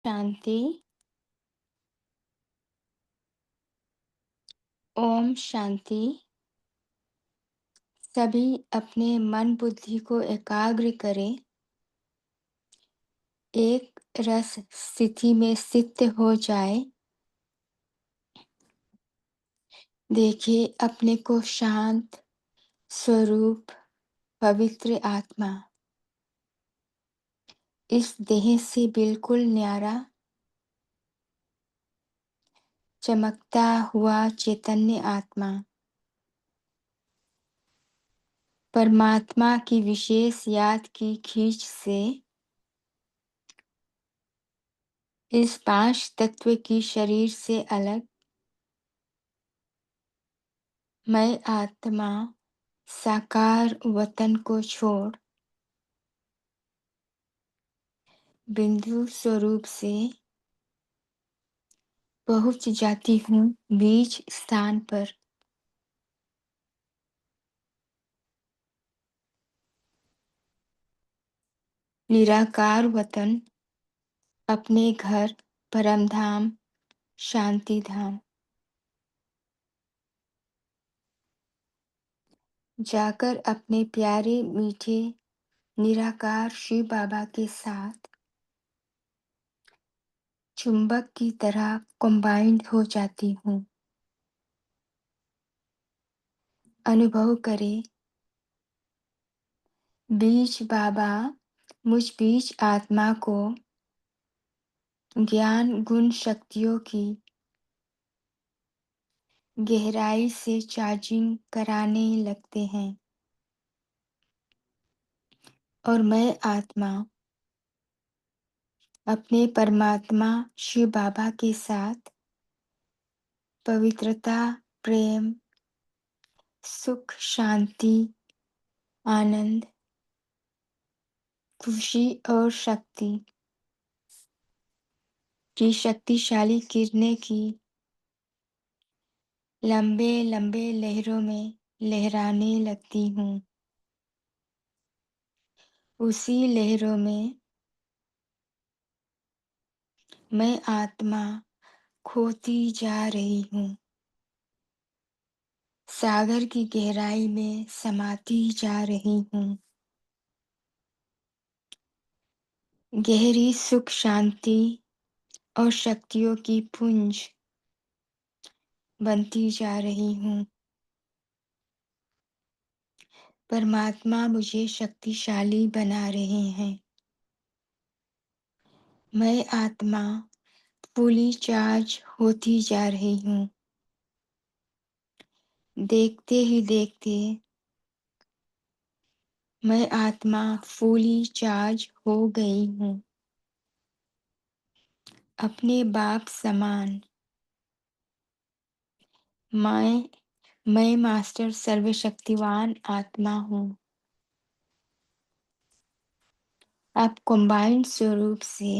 शांति। ओम शांति। सभी अपने मन बुद्धि को एकाग्र करें, एक रस स्थिति में स्थित हो जाए। देखिए अपने को शांत स्वरूप, पवित्र आत्मा, इस देह से बिल्कुल न्यारा, चमकता हुआ चैतन्य आत्मा, परमात्मा की विशेष याद की खींच से इस पांच तत्व की शरीर से अलग मैं आत्मा साकार वतन को छोड़ बिंदु स्वरूप से पहुंच जाती हूँ बीज स्थान पर। निराकार वतन, अपने घर, परम धाम, शांति धाम। जाकर अपने प्यारे मीठे निराकार शिव बाबा के साथ चुंबक की तरह कंबाइंड हो जाती हूँ। अनुभव करें बीज बाबा मुझ बीज आत्मा को ज्ञान गुण शक्तियों की गहराई से चार्जिंग कराने लगते हैं और मैं आत्मा अपने परमात्मा शिव बाबा के साथ पवित्रता, प्रेम, सुख, शांति, आनंद, खुशी और शक्ति की शक्तिशाली किरणें की लंबे लंबे लहरों में लहराने लगती हूँ। उसी लहरों में मैं आत्मा खोती जा रही हूँ, सागर की गहराई में समाती जा रही हूँ। गहरी सुख, शांति और शक्तियों की पुंज बनती जा रही हूँ। परमात्मा मुझे शक्तिशाली बना रहे हैं। मैं आत्मा फुली चार्ज होती जा रही हूँ। देखते ही देखते मैं आत्मा फुली चार्ज हो गई हूँ। अपने बाप समान मैं मास्टर सर्वशक्तिवान आत्मा हूँ। अब कंबाइंड स्वरूप से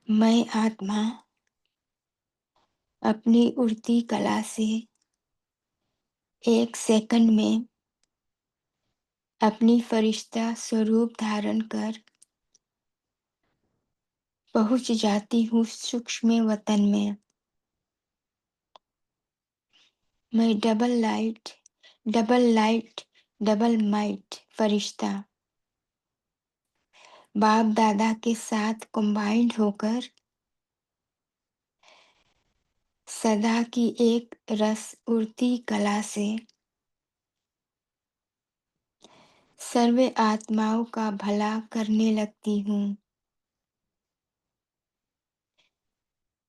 मैं आत्मा अपनी उड़ती कला से एक सेकंड में अपनी फरिश्ता स्वरूप धारण कर पहुंच जाती हूँ सूक्ष्म वतन में। मैं डबल लाइट, डबल माइट फरिश्ता बाप दादा के साथ कंबाइंड होकर सदा की एक रस उड़ती कला से सर्व आत्माओं का भला करने लगती हूँ,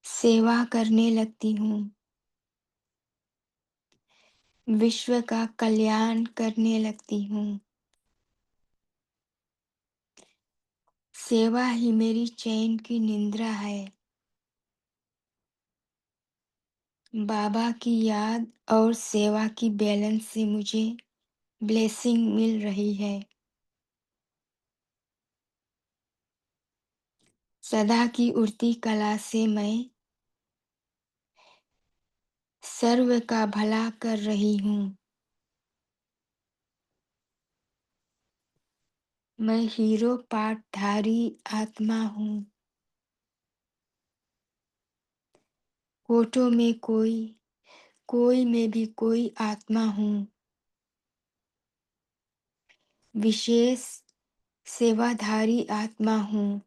सेवा करने लगती हूँ, विश्व का कल्याण करने लगती हूँ। सेवा ही मेरी चैन की निद्रा है। बाबा की याद और सेवा की बैलेंस से मुझे ब्लेसिंग मिल रही है। सदा की उड़ती कला से मैं सर्व का भला कर रही हूँ। मैं हीरो पाठधारी आत्मा हूँ। कोटों में कोई, कोई में भी कोई आत्मा हूँ। विशेष सेवाधारी आत्मा हूँ।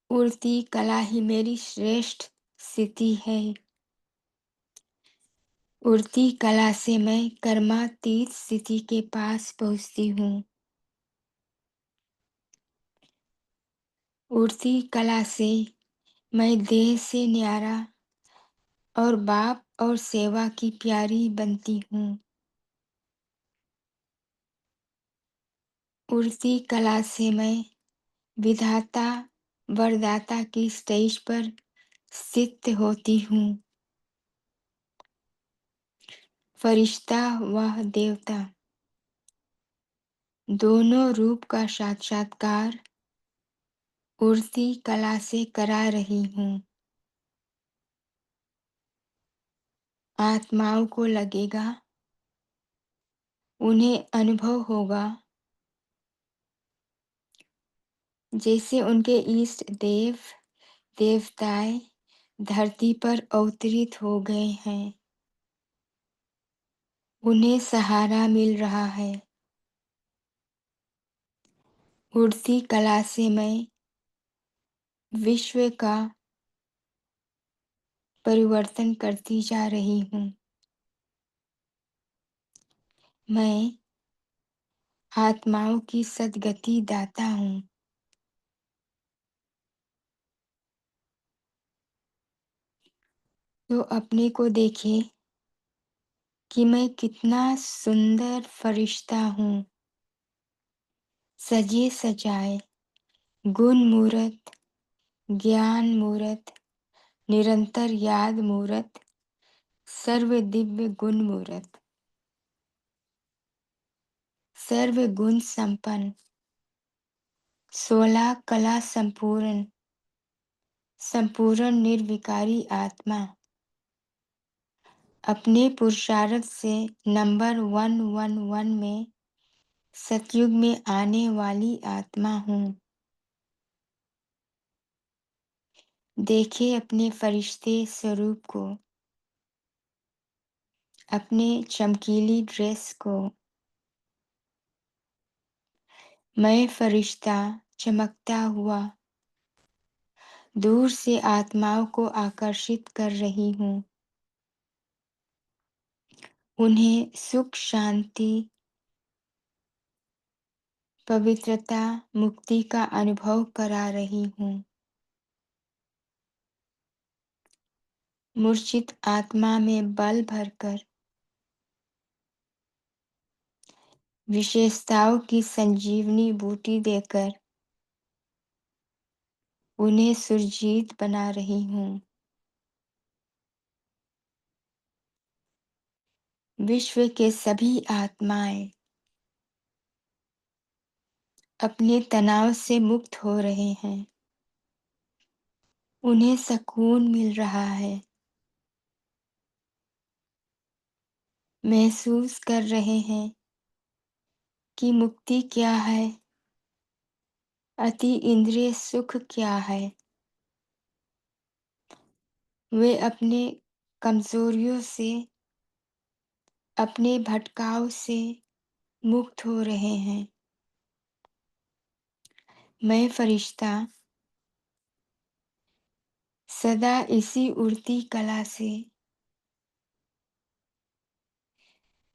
उड़ती कला ही मेरी श्रेष्ठ स्थिति है। उड़ती कला से मैं कर्मातीत स्थिति के पास पहुँचती हूँ। उड़ती कला से मैं देह से न्यारा और बाप और सेवा की प्यारी बनती हूँ। उड़ती कला से मैं विधाता वरदाता की स्टेज पर स्थित होती हूँ। फरिश्ता व देवता दोनों रूप का साक्षात्कार उड़ती कला से करा रही हूँ। आत्माओं को लगेगा, उन्हें अनुभव होगा जैसे उनके इष्ट देव देवताएं धरती पर अवतरित हो गए हैं। उन्हें सहारा मिल रहा है। उड़ती कला से मैं विश्व का परिवर्तन करती जा रही हूँ। मैं आत्माओं की सद्गति दाता हूँ। तो अपने को देखे कि मैं कितना सुंदर फरिश्ता हूँ। सजे सजाए, गुण मूरत, ज्ञान मूरत, निरंतर याद मूरत, सर्व दिव्य गुण मूरत, सर्व गुण संपन्न, 16 कला संपूर्ण, संपूर्ण निर्विकारी आत्मा, अपने पुरुषार्थ से नंबर 111 में सतयुग में आने वाली आत्मा हूँ। देखे अपने फरिश्ते स्वरूप को, अपने चमकीली ड्रेस को। मैं फरिश्ता चमकता हुआ दूर से आत्माओं को आकर्षित कर रही हूँ। उन्हें सुख शांति पवित्रता मुक्ति का अनुभव करा रही हूँ। मूर्छित आत्मा में बल भरकर विशेषताओं की संजीवनी बूटी देकर उन्हें सुरजीत बना रही हूँ। विश्व के सभी आत्माएं अपने तनाव से मुक्त हो रहे हैं। उन्हें सुकून मिल रहा है। महसूस कर रहे हैं कि मुक्ति क्या है, अति इंद्रिय सुख क्या है। वे अपने कमजोरियों से, अपने भटकाव से मुक्त हो रहे हैं। मैं फरिश्ता सदा इसी उड़ती कला से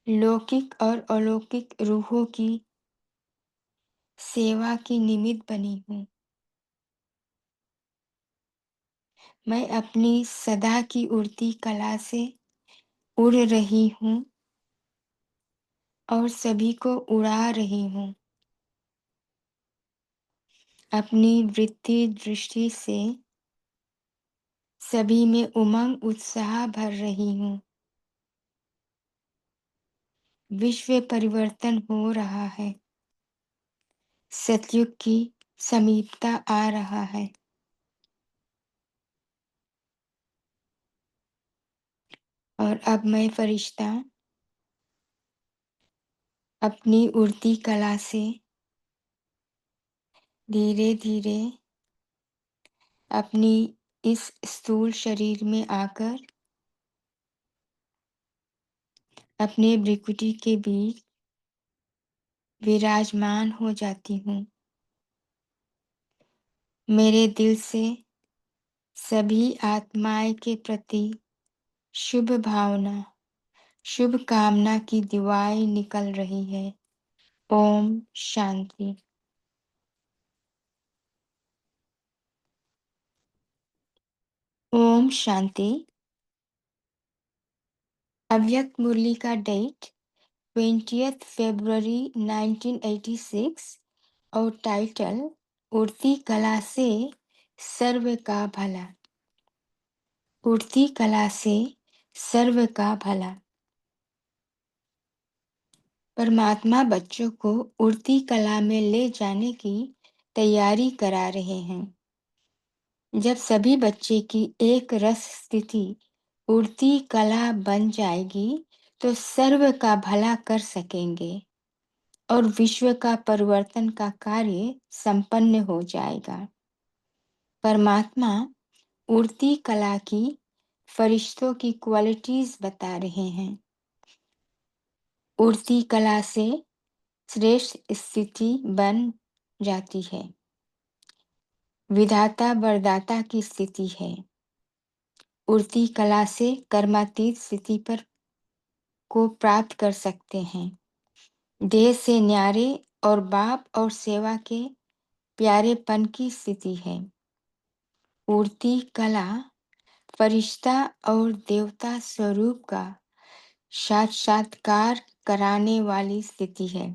लौकिक और अलौकिक रूहों की सेवा की निमित्त बनी हूँ। मैं अपनी सदा की उड़ती कला से उड़ रही हूँ और सभी को उड़ा रही हूँ। अपनी वृत्ति दृष्टि से सभी में उमंग उत्साह भर रही हूँ। विश्व परिवर्तन हो रहा है। सतयुग की समीपता आ रहा है। और अब मैं फरिश्ता अपनी उड़ती कला से धीरे धीरे अपनी इस स्थूल शरीर में आकर अपने भृकुटी के बीच विराजमान हो जाती हूँ। मेरे दिल से सभी आत्माएं के प्रति शुभ भावना, शुभ कामना की दुआएं निकल रही है। ओम शांति। ओम शांति। अव्यक्त मुरली का डेट 20th फरवरी 1986 और टाइटल उड़ती कला से सर्व का भला। उड़ती कला से सर्व का भला। परमात्मा बच्चों को उड़ती कला में ले जाने की तैयारी करा रहे हैं। जब सभी बच्चे की एक रस स्थिति उड़ती कला बन जाएगी तो सर्व का भला कर सकेंगे और विश्व का परिवर्तन का कार्य संपन्न हो जाएगा। परमात्मा उड़ती कला की फरिश्तों की क्वालिटीज बता रहे हैं। उड़ती कला से श्रेष्ठ स्थिति बन जाती है। विधाता वरदाता की स्थिति है। उड़ती कला से कर्मातीत स्थिति पर को प्राप्त कर सकते हैं। देह से न्यारे और बाप और सेवा के प्यारेपन की स्थिति है। उड़ती कला फरिश्ता और देवता स्वरूप का साक्षात्कार कराने वाली स्थिति है।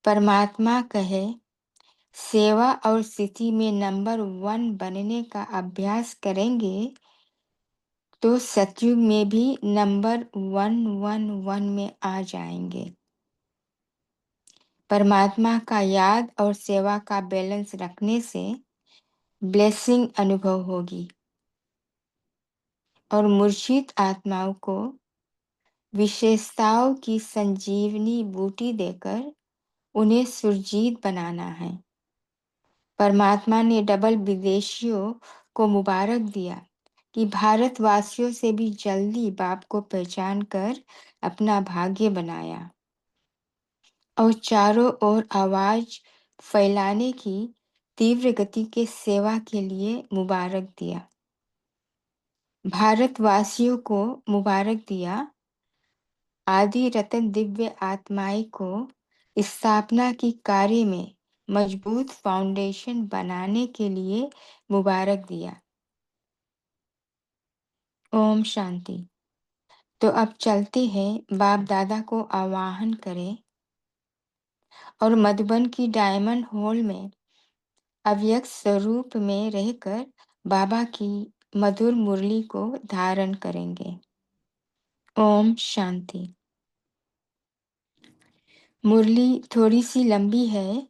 परमात्मा कहे सेवा और स्थिति में नंबर 1 बनने का अभ्यास करेंगे तो सतयुग में भी नंबर 111 में आ जाएंगे। परमात्मा का याद और सेवा का बैलेंस रखने से ब्लेसिंग अनुभव होगी और मूर्छित आत्माओं को विशेषताओं की संजीवनी बूटी देकर उन्हें सुरजीत बनाना है। परमात्मा ने डबल विदेशियों को मुबारक दिया कि भारतवासियों से भी जल्दी बाप को पहचान कर अपना भाग्य बनाया और चारों ओर आवाज फैलाने की तीव्र गति के सेवा के लिए मुबारक दिया। भारतवासियों को मुबारक दिया। आदि रतन दिव्य आत्माएं को स्थापना की कार्य में मजबूत फाउंडेशन बनाने के लिए मुबारक दिया। ओम शांति। तो अब चलते हैं बाप दादा को आवाहन करें और मधुबन की डायमंड हॉल में अव्यक्त स्वरूप में रहकर बाबा की मधुर मुरली को धारण करेंगे। ओम शांति। मुरली थोड़ी सी लंबी है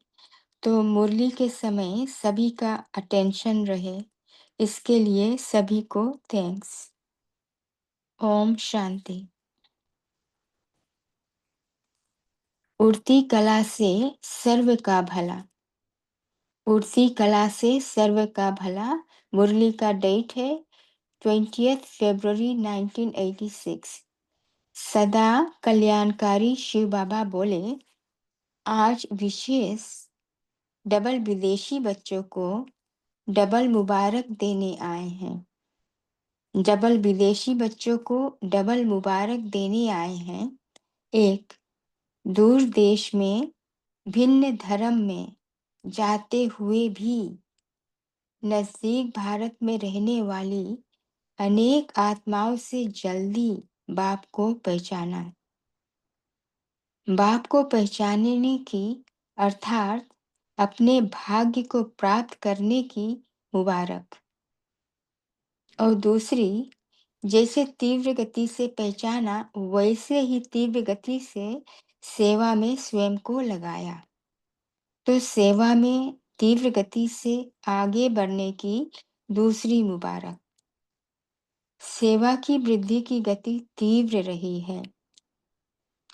तो मुरली के समय सभी का अटेंशन रहे, इसके लिए सभी को थैंक्स। ओम शांति। उड़ती कला से सर्व का भला। उड़ती कला से सर्व का भला मुरली का डेट है 20th फरवरी 1986। सदा कल्याणकारी शिव बाबा बोले, आज विशेष डबल विदेशी बच्चों को डबल मुबारक देने आए हैं। डबल विदेशी बच्चों को डबल मुबारक देने आए हैं। एक, दूर देश में भिन्न धर्म में जाते हुए भी नजदीक भारत में रहने वाली अनेक आत्माओं से जल्दी बाप को पहचाना। बाप को पहचानने की अर्थात अपने भाग्य को प्राप्त करने की मुबारक। और दूसरी, जैसे तीव्र गति से पहचाना वैसे ही तीव्र गति से सेवा में स्वयं को लगाया। तो सेवा में तीव्र गति से आगे बढ़ने की दूसरी मुबारक। सेवा की वृद्धि की गति तीव्र रही है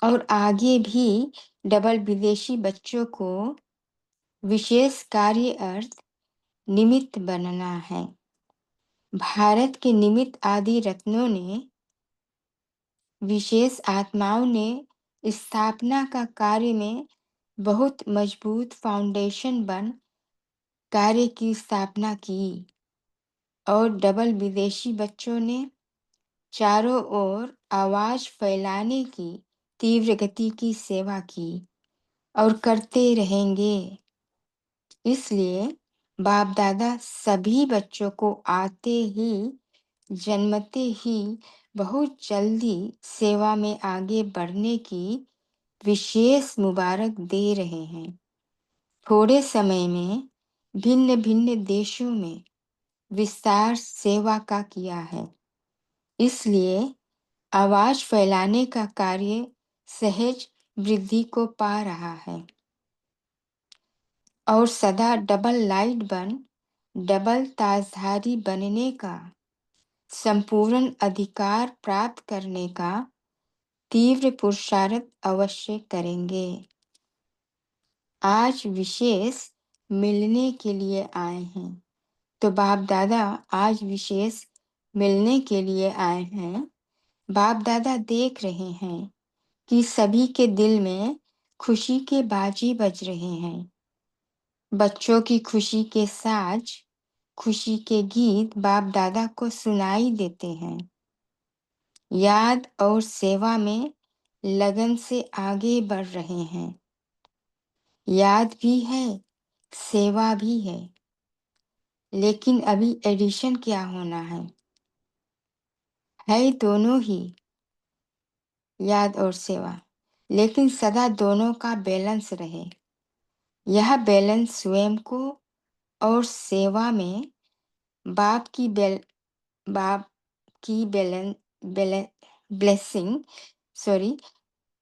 और आगे भी डबल विदेशी बच्चों को विशेष कार्य अर्थ निमित्त बनना है। भारत के निमित्त आदि रत्नों ने, विशेष आत्माओं ने स्थापना का कार्य में बहुत मजबूत फाउंडेशन बन कार्य की स्थापना की और डबल विदेशी बच्चों ने चारों ओर आवाज फैलाने की तीव्र गति की सेवा की और करते रहेंगे। इसलिए बाप दादा सभी बच्चों को आते ही, जन्मते ही बहुत जल्दी सेवा में आगे बढ़ने की विशेष मुबारक दे रहे हैं। थोड़े समय में भिन्न भिन्न देशों में विस्तार सेवा का किया है। इसलिए आवाज फैलाने का कार्य सहज वृद्धि को पा रहा है और सदा डबल लाइट बन डबल ताजधारी बनने का, संपूर्ण अधिकार प्राप्त करने का तीव्र पुरुषार्थ अवश्य करेंगे। आज विशेष मिलने के लिए आए हैं। तो बाप दादा आज विशेष मिलने के लिए आए हैं। बाप दादा देख रहे हैं कि सभी के दिल में खुशी के बाजी बज रहे हैं। बच्चों की खुशी के साज, खुशी के गीत बाप दादा को सुनाई देते हैं। याद और सेवा में लगन से आगे बढ़ रहे हैं। याद भी है, सेवा भी है, लेकिन अभी एडिशन क्या होना है दोनों ही, याद और सेवा, लेकिन सदा दोनों का बैलेंस रहे। यह बैलेंस स्वयं को और सेवा में बाप की बैलेंस ब्लेसिंग सॉरी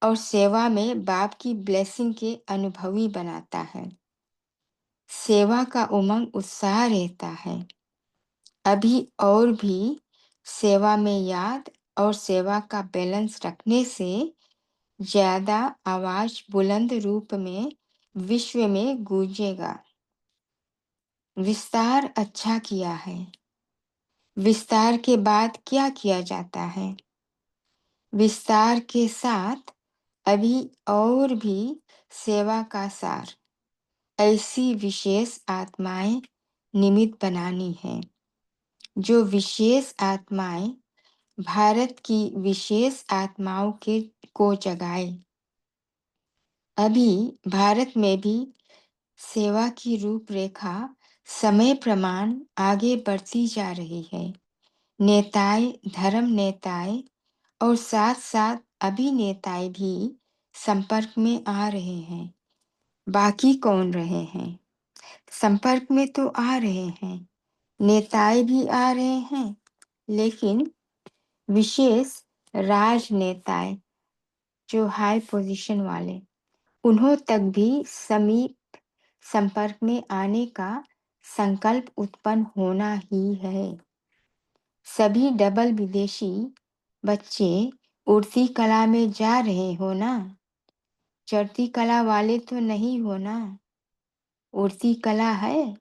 और सेवा में बाप की ब्लेसिंग के अनुभवी बनाता है। सेवा का उमंग उत्साह रहता है। अभी और भी सेवा में याद और सेवा का बैलेंस रखने से ज्यादा आवाज बुलंद रूप में विश्व में गूंजेगा। विस्तार अच्छा किया है। विस्तार के बाद क्या किया जाता है? विस्तार के साथ अभी और भी सेवा का सार, ऐसी विशेष आत्माएं निमित्त बनानी है। जो विशेष आत्माएं भारत की विशेष आत्माओं के को जगाए। अभी भारत में भी सेवा की रूपरेखा समय प्रमाण आगे बढ़ती जा रही है। नेताएं, धर्म नेताएं और साथ साथ अभिनेताएं भी संपर्क में आ रहे हैं। बाकी कौन रहे हैं? संपर्क में तो आ रहे हैं, नेताएं भी आ रहे हैं, लेकिन विशेष राजनेताएं जो हाई पोजीशन वाले, उन्हों तक भी समीप संपर्क में आने का संकल्प उत्पन्न होना ही है। सभी डबल विदेशी बच्चे उड़ती कला में जा रहे हो ना? चढ़ती कला वाले तो नहीं हो ना? उड़ती कला है।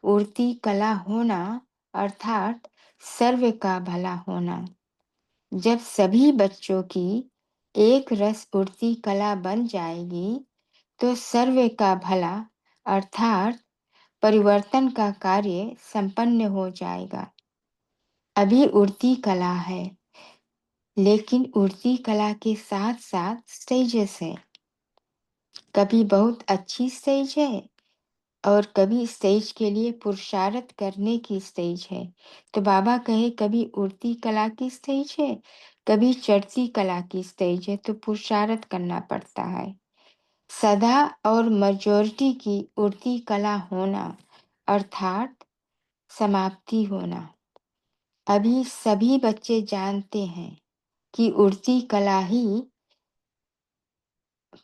उड़ती कला होना अर्थात सर्व का भला होना। जब सभी बच्चों की एक रस उड़ती कला बन जाएगी तो सर्व का भला अर्थात परिवर्तन का कार्य संपन्न हो जाएगा। अभी उड़ती कला है, लेकिन उड़ती कला के साथ साथ स्टेजेस है। कभी बहुत अच्छी स्टेज है और कभी स्टेज के लिए पुरुषार्थ करने की स्टेज है। तो बाबा कहे कभी उड़ती कला की स्टेज है, कभी चढ़ती कला की स्टेज है, तो पुरुषार्थ करना पड़ता है। सदा और मेजॉरिटी की उड़ती कला होना अर्थात समाप्ति होना। अभी सभी बच्चे जानते हैं कि उड़ती कला ही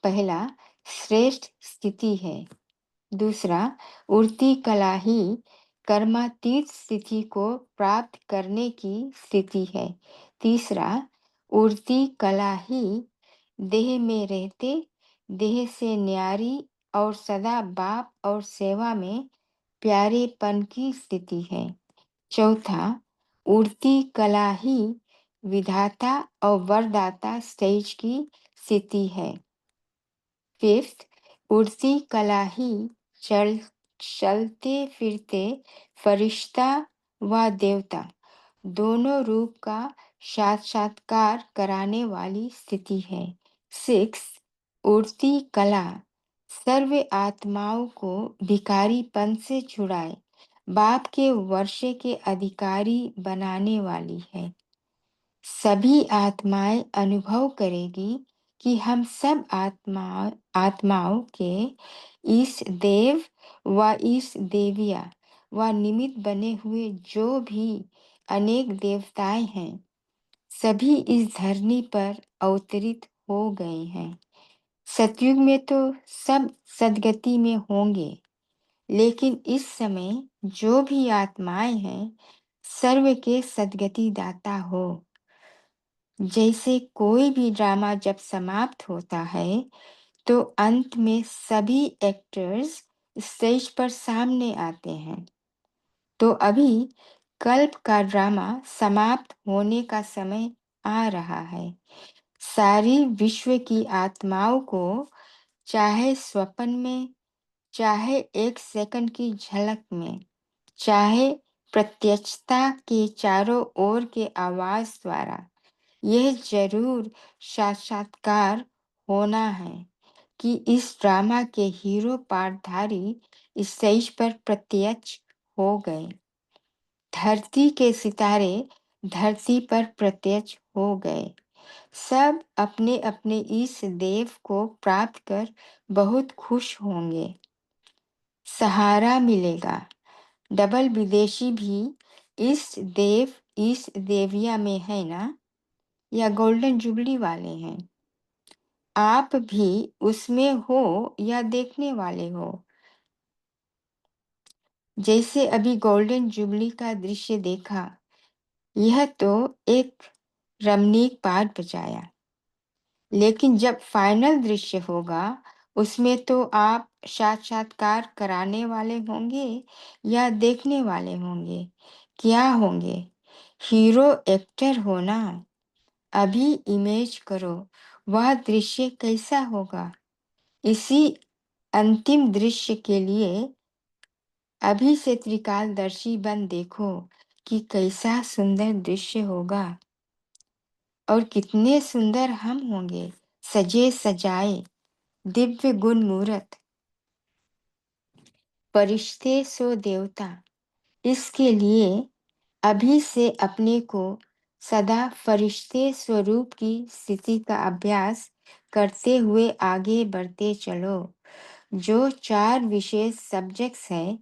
पहला श्रेष्ठ स्थिति है। दूसरा, उड़ती कला ही कर्मातीत स्थिति को प्राप्त करने की स्थिति है। तीसरा, उड़ती कला ही देह में रहते, देह से न्यारी और सदा बाप और सेवा में प्यारेपन की स्थिति है। चौथा, उड़ती कला ही विधाता और वरदाता स्टेज की स्थिति है। फिफ्थ, उड़ती कला ही चल चलते फिरते फरिश्ता व देवता दोनों रूप का साक्षात्कार कराने वाली स्थिति है। सिक्स, उड़ती कला सर्व आत्माओं को भिखारीपन से छुड़ाए बाप के वर्षे के अधिकारी बनाने वाली है। सभी आत्माएं अनुभव करेगी कि हम सब आत्माओं के इस देव व इस देविया व निमित्त बने हुए जो भी अनेक देवताएं हैं, सभी इस धरनी पर अवतरित हो गए हैं। सतयुग में तो सब सदगति में होंगे, लेकिन इस समय जो भी आत्माएं हैं, सर्व के सदगति दाता हो। जैसे कोई भी ड्रामा जब समाप्त होता है, तो अंत में सभी एक्टर्स स्टेज पर सामने आते हैं। तो अभी कल्प का ड्रामा समाप्त होने का समय आ रहा है। सारी विश्व की आत्माओं को चाहे स्वप्न में, चाहे एक सेकंड की झलक में, चाहे प्रत्यक्षता के चारों ओर के आवाज द्वारा यह जरूर साक्षात्कार होना है कि इस ड्रामा के हीरो पात्रधारी स्टेज पर प्रत्यक्ष हो गए। धरती के सितारे धरती पर प्रत्यक्ष हो गए। सब अपने अपने इस देव को प्राप्त कर बहुत खुश होंगे। सहारा मिलेगा। डबल विदेशी भी इस देव इस देविया में है ना, या गोल्डन जुबली वाले हैं? आप भी उसमें हो या देखने वाले हो? जैसे अभी गोल्डन जुबली का दृश्य देखा, यह तो एक रमणीक पाठ बजाया, लेकिन जब फाइनल दृश्य होगा, उसमें तो आप साक्षात्कार कराने वाले होंगे या देखने वाले होंगे? क्या होंगे? हीरो एक्टर हो ना। अभी इमेज करो, वह दृश्य कैसा होगा। इसी अंतिम दृश्य के लिए अभी से त्रिकालदर्शी बन देखो कि कैसा सुंदर दृश्य होगा और कितने सुंदर हम होंगे, सजे सजाए, दिव्य गुण मूरत, फरिश्ते सो देवता। इसके लिए अभी से अपने को सदा फरिश्ते स्वरूप की स्थिति का अभ्यास करते हुए आगे बढ़ते चलो। जो चार विशेष सब्जेक्ट्स हैं,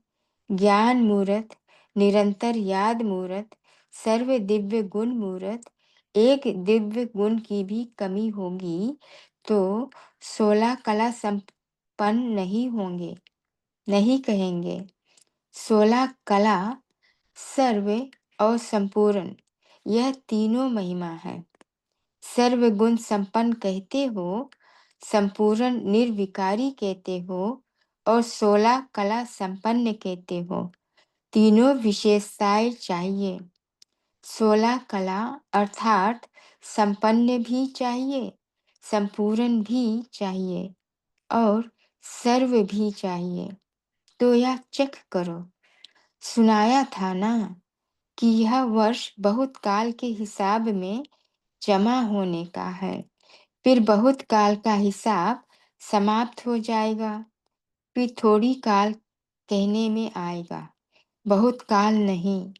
ज्ञान मूर्त, निरंतर याद मूर्त, सर्व दिव्य गुण मूर्त, एक दिव्य गुण की भी कमी होगी तो 16 कला संपन्न नहीं होंगे, नहीं कहेंगे। 16 कला सर्व और संपूर्ण, यह तीनों महिमा है। सर्वगुण संपन्न कहते हो, संपूर्ण निर्विकारी कहते हो और 16 कला संपन्न कहते हो। तीनों विशेषताएं चाहिए। 16 कला अर्थात संपन्न भी चाहिए, संपूर्ण भी चाहिए और सर्व भी चाहिए। तो यह चेक करो, सुनाया था ना कि यह वर्ष बहुत काल के हिसाब में जमा होने का है। फिर बहुत काल का हिसाब समाप्त हो जाएगा। फिर थोड़ी काल कहने में आएगा, बहुत काल नहीं।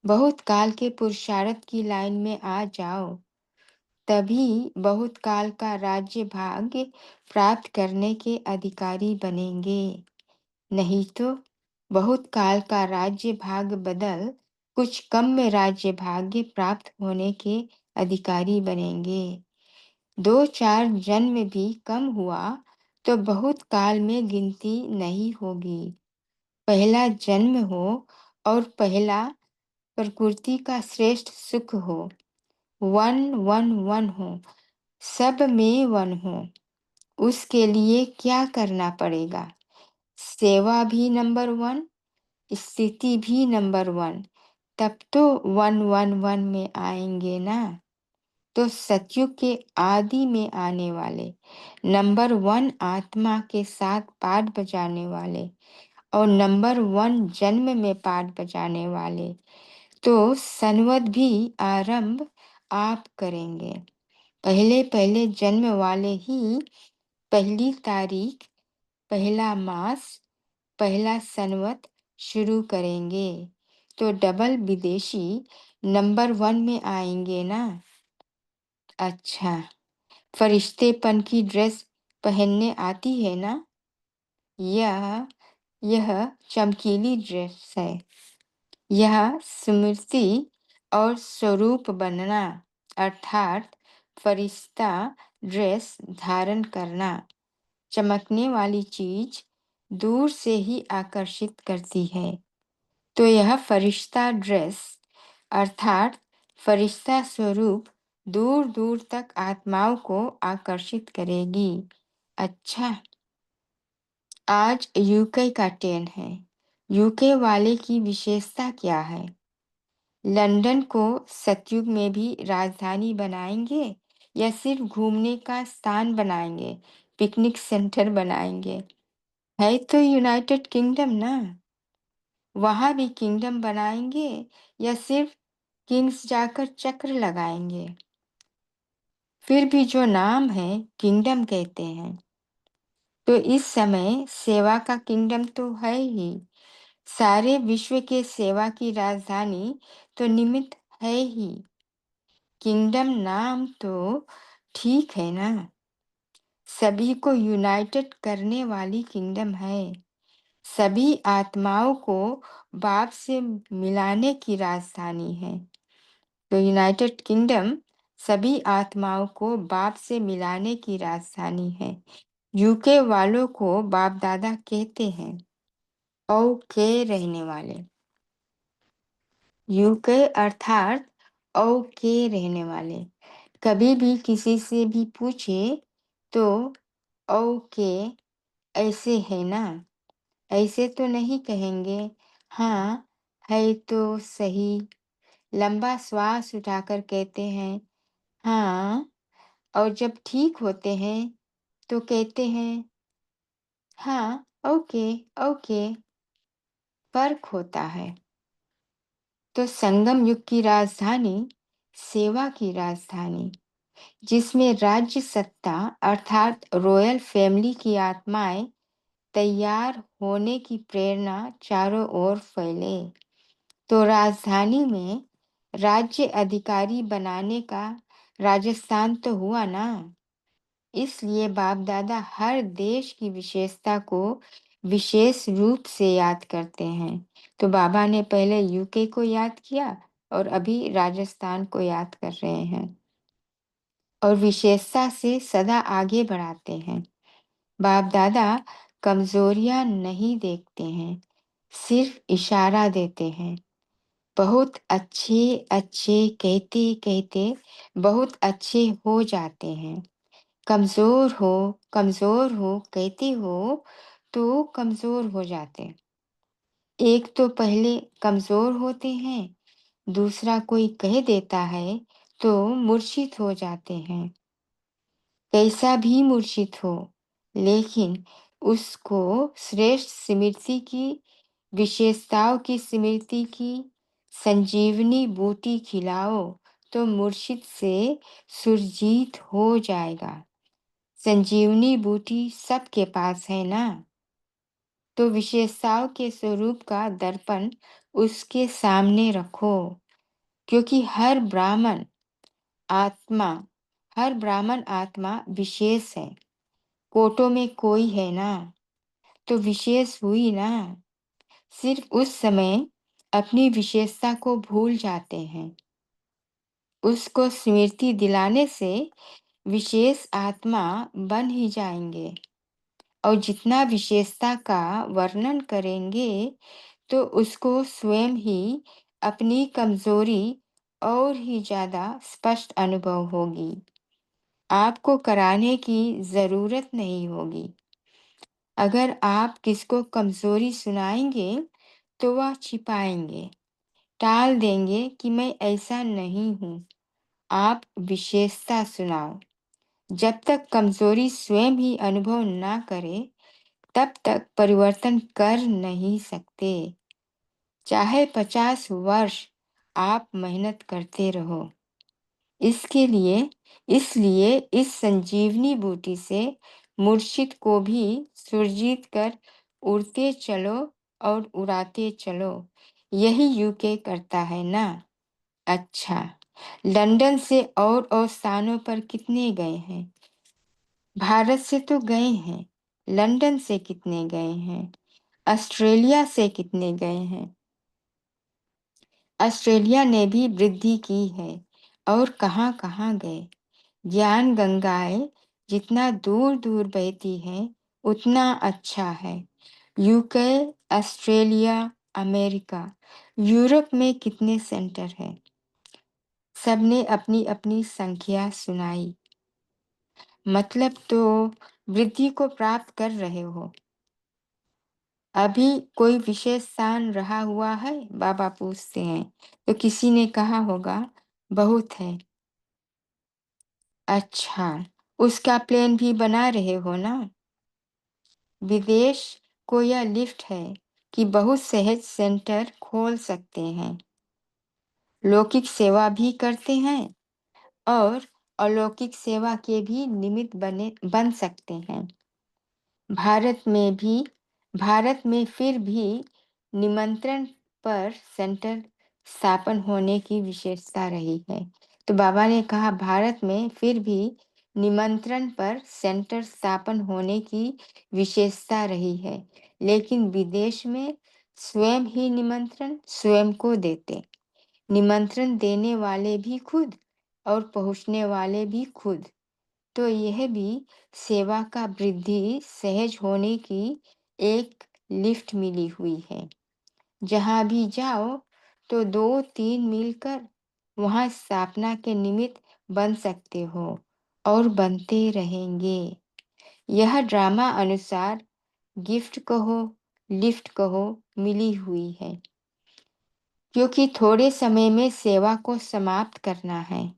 बहुत काल के पुरुषार्थ की लाइन में आ जाओ, तभी बहुत काल का राज्य भाग्य प्राप्त करने के अधिकारी बनेंगे। नहीं तो बहुत काल का राज्य भाग्य बदल कुछ कम में राज्य भाग्य प्राप्त होने के अधिकारी बनेंगे। 2-4 जन्म भी कम हुआ तो बहुत काल में गिनती नहीं होगी। पहला जन्म हो और पहला प्रकृति का श्रेष्ठ सुख हो, 111 हो, सब में वन हूँ, उसके लिए क्या करना पड़ेगा? सेवा भी नंबर वन, स्थिति भी नंबर वन, तब तो वन वन वन में आएंगे ना। तो सतयुग के आदि में आने वाले नंबर वन आत्मा के साथ पाठ बजाने वाले और नंबर वन जन्म में पाठ बजाने वाले, तो संवत भी आरंभ आप करेंगे। पहले पहले जन्म वाले ही पहली तारीख, पहला मास, पहला संवत शुरू करेंगे, तो डबल विदेशी नंबर वन में आएंगे ना। अच्छा, फरिश्तेपन की ड्रेस पहनने आती है ना? यह यह चमकीली ड्रेस है। यह स्मृति और स्वरूप बनना, अर्थात फरिश्ता ड्रेस धारण करना। चमकने वाली चीज दूर से ही आकर्षित करती है, तो यह फरिश्ता ड्रेस अर्थात फरिश्ता स्वरूप दूर दूर तक आत्माओं को आकर्षित करेगी। अच्छा, आज यूके का टर्न है। यूके वाले की विशेषता क्या है? लंदन को सतयुग में भी राजधानी बनाएंगे या सिर्फ घूमने का स्थान बनाएंगे, पिकनिक सेंटर बनाएंगे? है तो यूनाइटेड किंगडम ना। वहां भी किंगडम बनाएंगे या सिर्फ किंग्स जाकर चक्र लगाएंगे? फिर भी जो नाम है किंगडम कहते हैं, तो इस समय सेवा का किंगडम तो है ही। सारे विश्व के सेवा की राजधानी तो निमित्त है ही। किंगडम नाम तो ठीक है ना, सभी को यूनाइटेड करने वाली किंगडम है। सभी आत्माओं को बाप से मिलाने की राजधानी है, तो यूनाइटेड किंगडम सभी आत्माओं को बाप से मिलाने की राजधानी है। यूके वालों को बाप दादा कहते हैं, ओके रहने वाले। यूके अर्थात ओके रहने वाले। कभी भी किसी से भी पूछे तो ओके ऐसे है ना, ऐसे तो नहीं कहेंगे। हाँ, है तो सही। लंबा श्वास उठाकर कहते हैं हाँ, और जब ठीक होते हैं तो कहते हैं हाँ, ओके ओके। फर्क होता है। तो संगम युग की राजधानी सेवा की राजधानी, जिसमें राज्य सत्ता अर्थात रॉयल फैमिली की आत्माएं तैयार होने की प्रेरणा चारों ओर फैले, तो राजधानी में राज्य अधिकारी बनाने का राजस्थान तो हुआ ना। इसलिए बाप दादा हर देश की विशेषता को विशेष रूप से याद करते हैं। तो बाबा ने पहले यूके को याद किया और अभी राजस्थान को याद कर रहे हैं और विशेषता से सदा आगे बढ़ाते हैं। बाप दादा कमजोरियां नहीं देखते हैं, सिर्फ इशारा देते हैं। बहुत अच्छे अच्छे कहते कहते बहुत अच्छे हो जाते हैं। कमजोर हो कहते हो तो कमजोर हो जाते। एक तो पहले कमजोर होते हैं, दूसरा कोई कह देता है तो मूर्छित हो जाते हैं। कैसा भी मूर्छित हो, लेकिन उसको श्रेष्ठ स्मृति की, विशेषताओं की स्मृति की संजीवनी बूटी खिलाओ, तो मूर्छित से सुरजीत हो जाएगा। संजीवनी बूटी सबके पास है ना, तो विशेषताओं के स्वरूप का दर्पण उसके सामने रखो, क्योंकि आत्मा हर ब्राह्मण आत्मा विशेष है। कोटों में कोई है ना, तो विशेष हुई ना। सिर्फ उस समय अपनी विशेषता को भूल जाते हैं। उसको स्मृति दिलाने से विशेष आत्मा बन ही जाएंगे, और जितना विशेषता का वर्णन करेंगे तो उसको स्वयं ही अपनी कमजोरी और ही ज्यादा स्पष्ट अनुभव होगी। आपको कराने की ज़रूरत नहीं होगी। अगर आप किसको कमज़ोरी सुनाएँगे, तो वह छिपाएँगे, टाल देंगे कि मैं ऐसा नहीं हूँ। आप विशेषता सुनाओ। जब तक कमज़ोरी स्वयं ही अनुभव ना करे, तब तक परिवर्तन कर नहीं सकते। चाहे 50 वर्ष आप मेहनत करते रहो। इसके लिए इसलिए इस संजीवनी बूटी से मुर्शिद को भी सुरजीत कर उड़ते चलो और उड़ाते चलो। यही यूके करता है ना? अच्छा, लंदन से और स्थानों पर कितने गए हैं? भारत से तो गए हैं। लंदन से कितने गए हैं? ऑस्ट्रेलिया से कितने गए हैं? ऑस्ट्रेलिया ने भी वृद्धि की है। और कहाँ-कहाँ गए? ज्ञान गंगाएँ जितना दूर-दूर बहती हैं, उतना अच्छा है। यूके, ऑस्ट्रेलिया, अमेरिका, यूरोप में कितने सेंटर हैं? सबने अपनी-अपनी संख्या सुनाई। मतलब तो वृद्धि को प्राप्त कर रहे हो। अभी कोई विशेष स्थान रहा हुआ है? बाबा पूछते हैं। तो किसी ने कहा होगा, बहुत है। अच्छा, उसका प्लान भी बना रहे हो ना? विदेश को यह लिफ्ट है कि बहुत सहज सेंटर खोल सकते हैं। लौकिक सेवा भी करते हैं और अलौकिक सेवा के भी निमित्त बन सकते हैं। भारत में भी भारत में फिर भी निमंत्रण पर सेंटर स्थापन होने की विशेषता रही है। तो बाबा ने कहा भारत में फिर भी निमंत्रण पर सेंटर स्थापन होने की विशेषता रही है, लेकिन विदेश में स्वयं ही निमंत्रण स्वयं को देते, निमंत्रण देने वाले भी खुद और पहुंचने वाले भी खुद। तो यह भी सेवा का वृद्धि सहज होने की एक लिफ्ट मिली हुई है। जहाँ भी जाओ तो 2-3 मिलकर वहाँ स्थापना के निमित्त बन सकते हो और बनते रहेंगे। यह ड्रामा अनुसार गिफ्ट कहो, लिफ्ट कहो, मिली हुई है। क्योंकि थोड़े समय में सेवा को समाप्त करना है,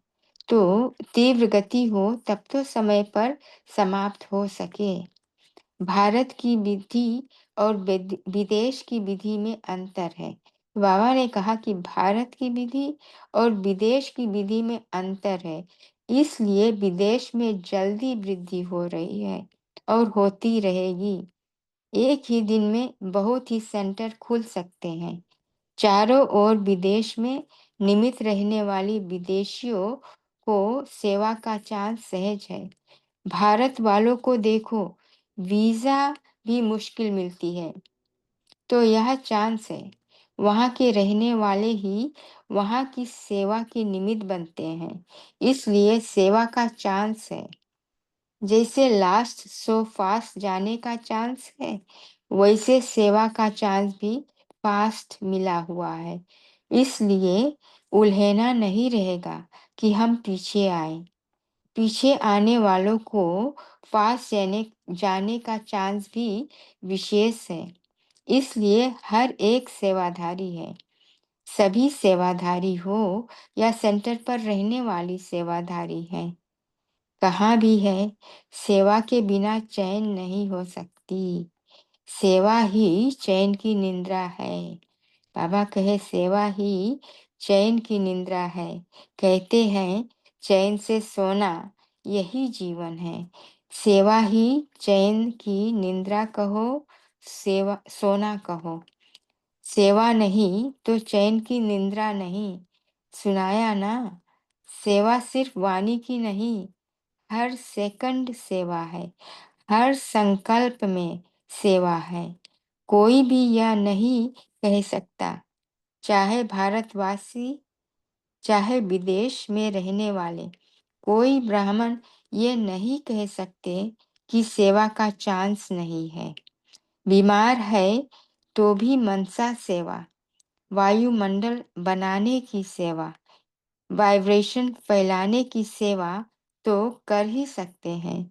तो तीव्र गति हो तब तो समय पर समाप्त हो सके। भारत की विधि और विदेश की विधि में अंतर है। बाबा ने कहा कि भारत की विधि और विदेश की विधि में अंतर है, इसलिए विदेश में जल्दी वृद्धि हो रही है और होती रहेगी। एक ही दिन में बहुत ही सेंटर खुल सकते हैं। चारों ओर विदेश में निमित रहने वाली विदेशियों को सेवा का चांस सहज है। भारत वालों को देखो, वीजा भी मुश्किल मिलती है, तो यह चांस है। वहाँ के रहने वाले ही वहाँ की सेवा के निमित्त बनते हैं, इसलिए सेवा का चांस है। जैसे लास्ट सो फास्ट जाने का चांस है, वैसे सेवा का चांस भी फास्ट मिला हुआ है। इसलिए उल्हेना नहीं रहेगा कि हम पीछे आए। पीछे आने वालों को फास्ट जाने जाने का चांस भी विशेष है। इसलिए हर एक सेवाधारी है। सभी सेवाधारी हो या सेंटर पर रहने वाली सेवाधारी है, कहाँ भी है, सेवा के बिना चैन नहीं हो सकती। सेवा ही चैन की निंद्रा है। बाबा कहे सेवा ही चैन की निंद्रा है। कहते हैं चैन से सोना यही जीवन है। सेवा ही चैन की निंद्रा कहो, सेवा सोना कहो। सेवा नहीं तो चैन की निंद्रा नहीं। सुनाया ना? सेवा सिर्फ वाणी की नहीं, हर सेकंड सेवा है, हर संकल्प में सेवा है। कोई भी यह नहीं कह सकता, चाहे भारतवासी, चाहे विदेश में रहने वाले, कोई ब्राह्मण ये नहीं कह सकते कि सेवा का चांस नहीं है। बीमार है तो भी मनसा सेवा, वायुमंडल बनाने की सेवा, वाइब्रेशन फैलाने की सेवा तो कर ही सकते हैं।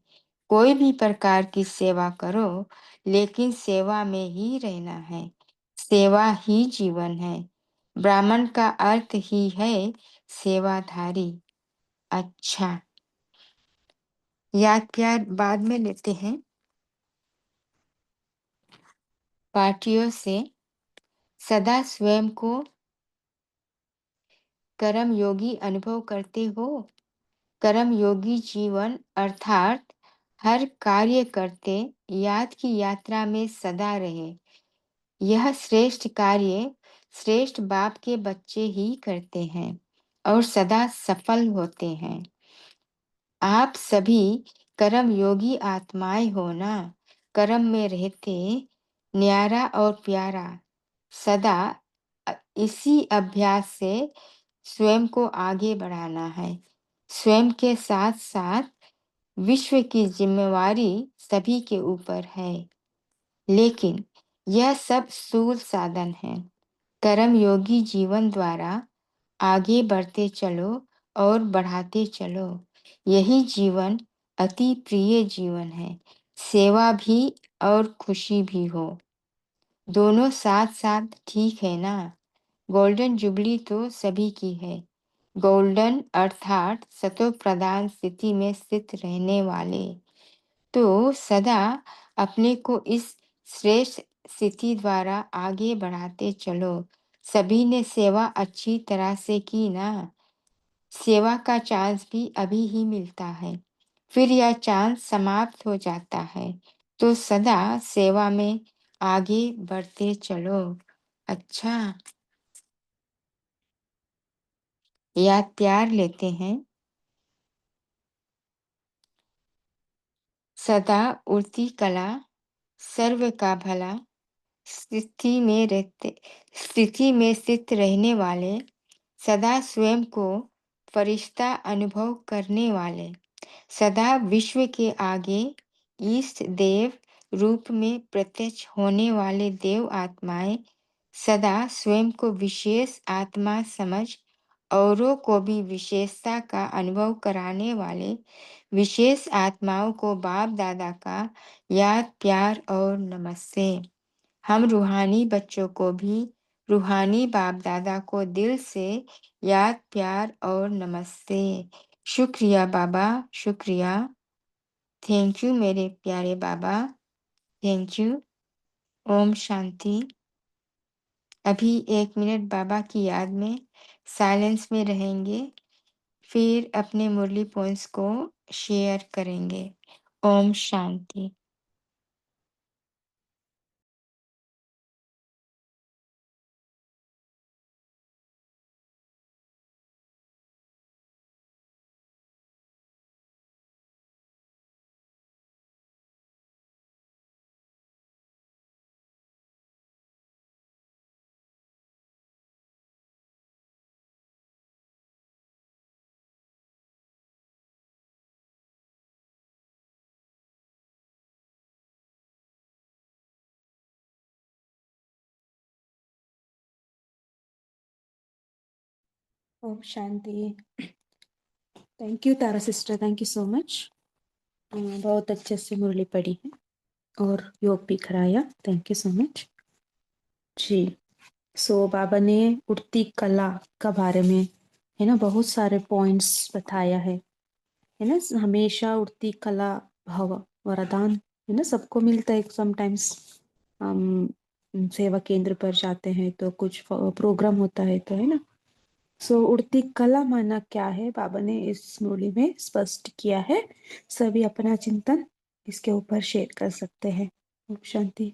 कोई भी प्रकार की सेवा करो, लेकिन सेवा में ही रहना है। सेवा ही जीवन है। ब्राह्मण का अर्थ ही है सेवाधारी। अच्छा, याद प्यार बाद में लेते हैं। पार्टियों से सदा स्वयं को कर्मयोगी अनुभव करते हो। कर्मयोगी जीवन अर्थात हर कार्य करते याद की यात्रा में सदा रहे। यह श्रेष्ठ कार्य श्रेष्ठ बाप के बच्चे ही करते हैं और सदा सफल होते हैं। आप सभी कर्मयोगी आत्माएं हो ना। कर्म में रहते न्यारा और प्यारा सदा इसी अभ्यास से स्वयं को आगे बढ़ाना है। स्वयं के साथ साथ विश्व की जिम्मेवारी सभी के ऊपर है, लेकिन यह सब स्थूल साधन है। कर्मयोगी जीवन द्वारा आगे बढ़ते चलो और बढ़ाते चलो। यही जीवन अति प्रिय जीवन है। सेवा भी और खुशी भी हो, दोनों साथ साथ ठीक है ना। गोल्डन जुबली तो सभी की है। गोल्डन अर्थात सतो प्रधान स्थिति में स्थित रहने वाले। तो सदा अपने को इस श्रेष्ठ स्थिति द्वारा आगे बढ़ाते चलो। सभी ने सेवा अच्छी तरह से की ना। सेवा का चांस भी अभी ही मिलता है, फिर यह चांस समाप्त हो जाता है। तो सदा सेवा में आगे बढ़ते चलो। अच्छा, याद प्यार लेते हैं। सदा उड़ती कला सर्व का भला, स्थिति में स्थित रहने वाले, सदा स्वयं को फरिश्ता अनुभव करने वाले, सदा विश्व के आगे ईष्ट देव रूप में प्रत्यक्ष होने वाले देव आत्माएं, सदा स्वयं को विशेष आत्मा समझ औरों को भी विशेषता का अनुभव कराने वाले विशेष आत्माओं को बाप दादा का याद प्यार और नमस्ते। हम रूहानी बच्चों को भी रूहानी बाप दादा को दिल से याद प्यार और नमस्ते। शुक्रिया बाबा, शुक्रिया। थैंक यू मेरे प्यारे बाबा, थैंक यू। ओम शांति। अभी 1 मिनट बाबा की याद में साइलेंस में रहेंगे, फिर अपने मुरली पॉइंट्स को शेयर करेंगे। ओम शांति। ओम शांति। Thank you Tara sister, thank you so much. बहुत अच्छे से मुरली पढ़ी है और योग भी कराया, थैंक यू सो मच जी। बाबा ने उड़ती कला का बारे में है ना बहुत सारे पॉइंट्स बताया है ना। हमेशा उड़ती कला भव वरदान है ना, सबको मिलता है। समटाइम्स हम सेवा केंद्र पर जाते हैं तो कुछ प्रोग्राम होता है तो है ना। उड़ती कला माना क्या है, बाबा ने इस मुरली में स्पष्ट किया है। सभी अपना चिंतन इसके ऊपर शेयर कर सकते हैं। ओम शांति।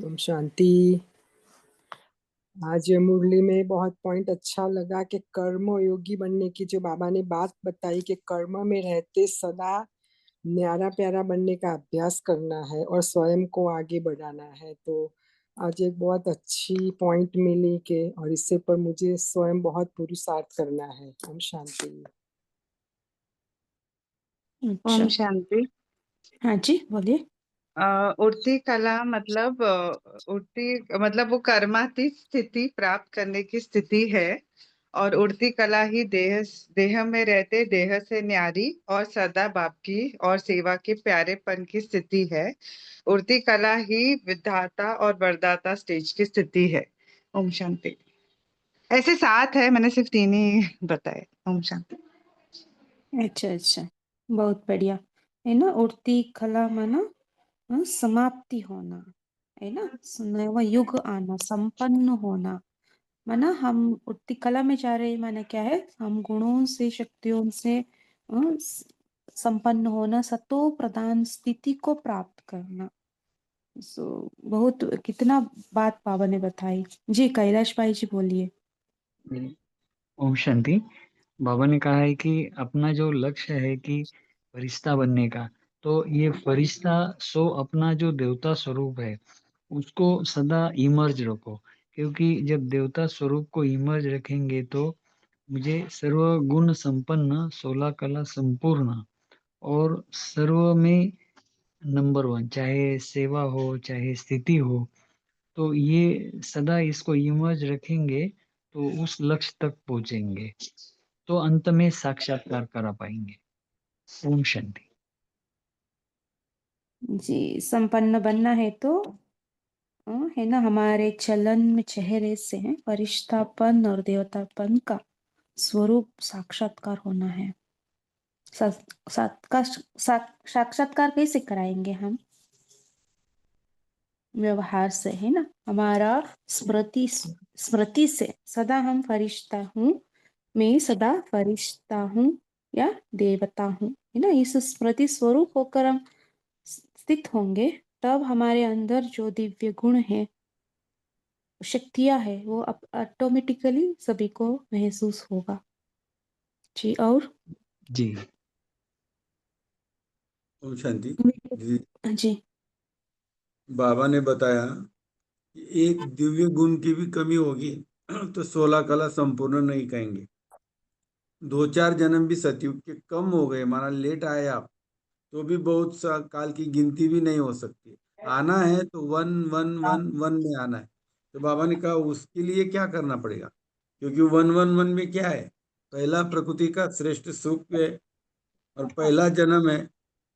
ओम शांति। आज मुरली में बहुत पॉइंट अच्छा लगा कि कर्म योगी बनने की जो बाबा ने बात बताई कि कर्म में रहते सदा न्यारा प्यारा बनने का अभ्यास करना है और स्वयं को आगे बढ़ाना है। तो आज एक बहुत अच्छी पॉइंट मिली के और इससे पर मुझे स्वयं बहुत पुरुषार्थ करना है। ओम शांति। अच्छा, ओम शांति। हाँ जी बोलिए। उड़ती कला मतलब उड़ती मतलब वो कर्मातीत स्थिति प्राप्त करने की स्थिति है। और उड़ती कला ही देह देह में रहते देह से न्यारी और सदा बाप की और सेवा के प्यारेपन की स्थिति है। उड़ती कला ही विधाता और वरदाता स्टेज की स्थिति है। ओम शांति। ऐसे 7 है, मैंने सिर्फ 3 ही बताए। ओम शांति। अच्छा अच्छा, बहुत बढ़िया। है ना, उड़ती कला माना समाप्ति होना, है ना, नया युग आना, संपन्न होना। माना हम उड़ती कला में जा रहे हैं, माना क्या है, हम गुणों से शक्तियों से संपन्न होना, सतो प्रधान स्थिति को प्राप्त करना। बहुत कितना बात बाबा ने बताई जी। कैलाश भाई जी बोलिए। ओम शांति। बाबा ने कहा है कि अपना जो लक्ष्य है कि फरिश्ता बनने का, तो ये फरिश्ता सो अपना जो देवता स्वरूप है उसको सदा इमर्ज रखो, क्योंकि जब देवता स्वरूप को इमर्ज रखेंगे तो मुझे सर्व गुण संपन्न 16 कला संपूर्ण और सर्व में नंबर 1, चाहे सेवा हो चाहे स्थिति हो, तो ये सदा इसको इमर्ज रखेंगे तो उस लक्ष्य तक पहुंचेंगे, तो अंत में साक्षात्कार करा पाएंगे। ओम शांति। जी, संपन्न बनना है तो है ना, हमारे चलन में चेहरे से है फरिश्तापन और देवतापन का स्वरूप साक्षात्कार होना है। साक्षात्कार कैसे कराएंगे हम? व्यवहार से, है ना, हमारा स्मृति से सदा हम फरिश्ता हूँ, मैं सदा फरिश्ता हूँ या देवता हूँ, है ना, इस स्मृति स्वरूप होकर हम स्थित होंगे, तब हमारे अंदर जो दिव्य गुण है, शक्तियां है, वो ऑटोमेटिकली सभी को महसूस होगा जी। और जी। ओम शांति जी। जी बाबा ने बताया कि एक दिव्य गुण की भी कमी होगी तो 16 कला संपूर्ण नहीं कहेंगे। 2-4 जन्म भी सतयुग के कम हो गए, माना लेट आए आप, तो भी बहुत सा काल की गिनती भी नहीं हो सकती। आना है तो 1 1 1 1 में आना है। तो बाबा ने कहा उसके लिए क्या करना पड़ेगा, क्योंकि 1 1 1 में क्या है, पहला प्रकृति का श्रेष्ठ सुख है और पहला जन्म है।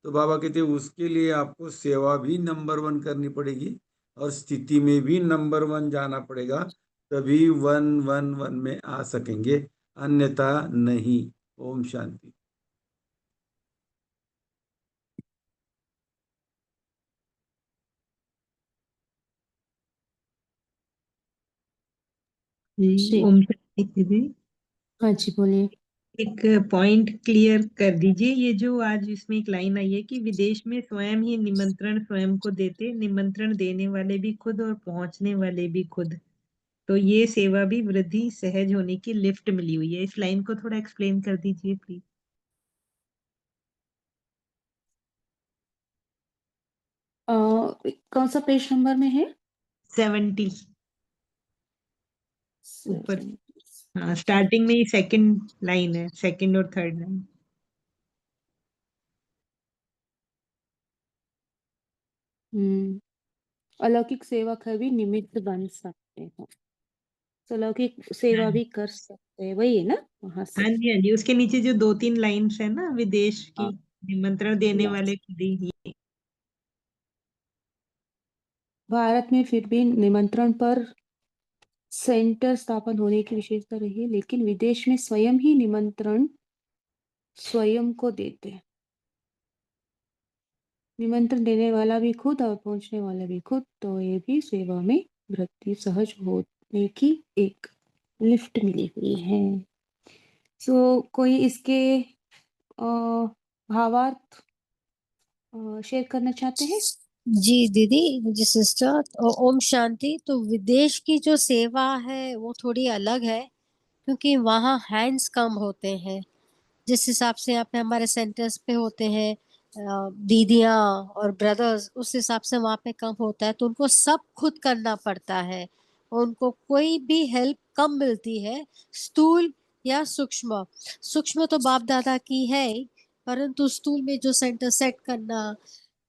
तो बाबा कहते हैं उसके लिए आपको सेवा भी नंबर 1 करनी पड़ेगी और स्थिति में भी नंबर 1 जाना पड़ेगा, तभी 1 1 1 में आ सकेंगे, अन्यथा नहीं। ओम शांति। जी, ओम शांति दीदी। हाँ जी बोलिए। एक पॉइंट क्लियर कर दीजिए, ये जो आज इसमें एक लाइन आई है कि विदेश में स्वयं ही निमंत्रण स्वयं को देते, निमंत्रण देने वाले भी खुद और पहुंचने वाले भी खुद, तो ये सेवा भी वृद्धि सहज होने की लिफ्ट मिली हुई है। इस लाइन को थोड़ा एक्सप्लेन कर दीजिए प्लीज। कौन सा पेज नंबर में है? 70 ऊपर। हाँ, स्टार्टिंग में ही सेकंड लाइन है, सेकंड और थर्ड लाइन। अलौकिक सेवक है भी निमित्त बन सकते हैं, तो अलौकिक सेवा भी कर सकते हैं, वही है ना, वहां से। हाँ जी हाँ जी, उसके नीचे जो 2-3 लाइन्स है ना, विदेश की, निमंत्रण देने वाले खुद ही। भारत में फिर भी निमंत्रण पर सेंटर स्थापन होने की विशेषता रही है, लेकिन विदेश में स्वयं ही निमंत्रण स्वयं को देते हैं। निमंत्रण देने वाला भी खुद और पहुंचने वाला भी खुद, तो ये भी सेवा में वृद्धि सहज होने की एक लिफ्ट मिली हुई है। कोई इसके भावार्थ शेयर करना चाहते हैं? जी दीदी, जी सिस्टर, ओम शांति। तो विदेश की जो सेवा है वो थोड़ी अलग है, क्योंकि वहाँ हैंड्स कम होते हैं। जिस हिसाब से यहाँ पे हमारे सेंटर्स पे होते हैं, दीदियाँ और ब्रदर्स उस हिसाब से वहाँ पे कम होता है, तो उनको सब खुद करना पड़ता है। उनको कोई भी हेल्प कम मिलती है, स्थूल या सूक्ष्म। सूक्ष्म तो बाप दादा की है ही, परंतु स्थूल में जो सेंटर सेट करना,